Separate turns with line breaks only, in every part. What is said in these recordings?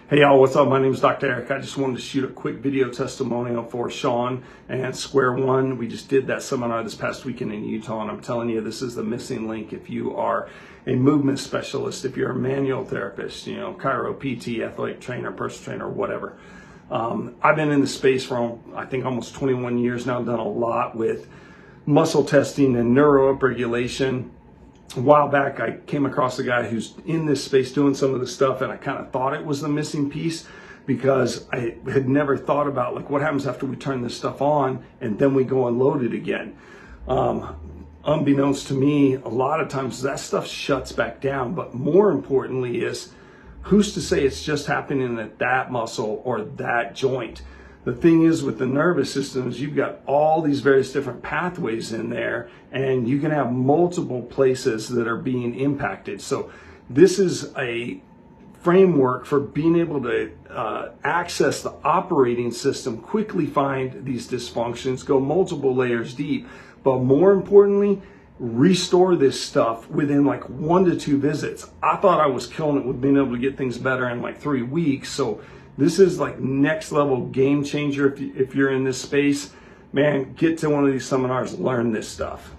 Hey y'all, what's up? My name is Dr. Erik. I just wanted to shoot a quick video testimonial for Sean and Square One. We just did that seminar this past weekend in Utah, and I'm telling you, this is the missing link if you are a movement specialist, if you're a manual therapist, chiro, PT, athletic trainer, personal trainer, whatever. I've been in the space for, I think, almost 21 years now. I've done a lot with muscle testing and neuro upregulation. A while back, I came across a guy who's in this space doing some of this stuff, and I kind of thought it was the missing piece because I had never thought about like what happens after we turn this stuff on and then we go and load it again. Unbeknownst to me, a lot of times that stuff shuts back down, but more importantly is who's to say it's just happening at that muscle or that joint? The thing is with the nervous system is you've got all these various different pathways in there, and you can have multiple places that are being impacted. So this is a framework for being able to access the operating system, quickly find these dysfunctions, go multiple layers deep, but more importantly, restore this stuff within like 1 to 2 visits. I thought I was killing it with being able to get things better in like 3 weeks. So this is like next level game changer. If you're in this space, man, get to one of these seminars, learn this stuff.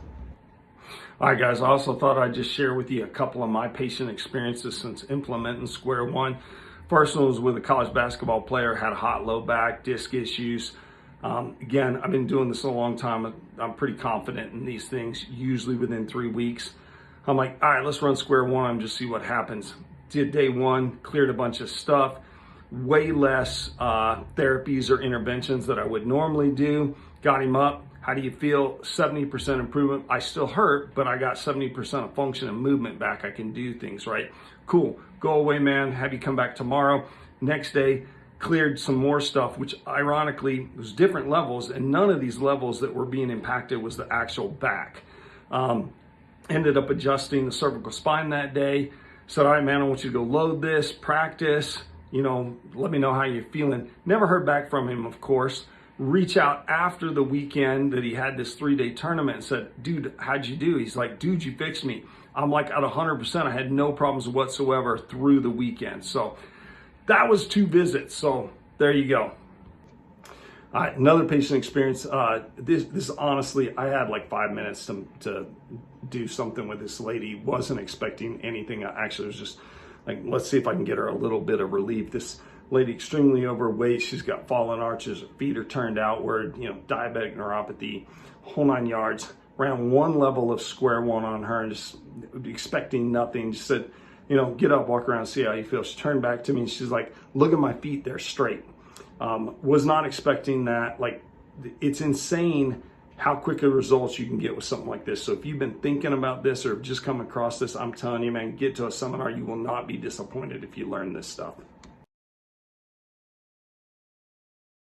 All right, guys, I also thought I'd just share with you a couple of my patient experiences since implementing Square One. First one was with a college basketball player, had a hot low back, disc issues. Again, I've been doing this a long time. I'm pretty confident in these things, usually within 3 weeks. I'm like, all right, let's run Square One and just see what happens. Did day one, cleared a bunch of stuff. Way less therapies or interventions that I would normally do. Got him up. How do you feel? 70% improvement. I still hurt, but I got 70% of function and movement back. I can do things, right? Cool. Go away, man. Have you come back tomorrow. Next day, cleared some more stuff, which ironically was different levels, and none of these levels that were being impacted was the actual back. Ended up adjusting the cervical spine that day. Said, all right, man, I want you to go load this, practice. Let me know how you're feeling. Never heard back from him, of course. Reach out after the weekend that he had this 3-day tournament and said, dude, how'd you do? He's like, dude, you fixed me. I'm like at 100%. I had no problems whatsoever through the weekend. So that was 2 visits. So there you go. Another patient experience. This honestly, I had like 5 minutes to do something with this lady. Wasn't expecting anything. I actually was just like, let's see if I can get her a little bit of relief. This lady, extremely overweight. She's got fallen arches. Her feet are turned outward, diabetic neuropathy, whole 9 yards. Ran 1 level of Square One on her and just expecting nothing. Just said, get up, walk around, see how you feel. She turned back to me and she's like, look at my feet, they're straight. Was not expecting that. Like, it's insane how quick a results you can get with something like this. So if you've been thinking about this or just come across this, I'm telling you, man, get to a seminar. You will not be disappointed if you learn this stuff.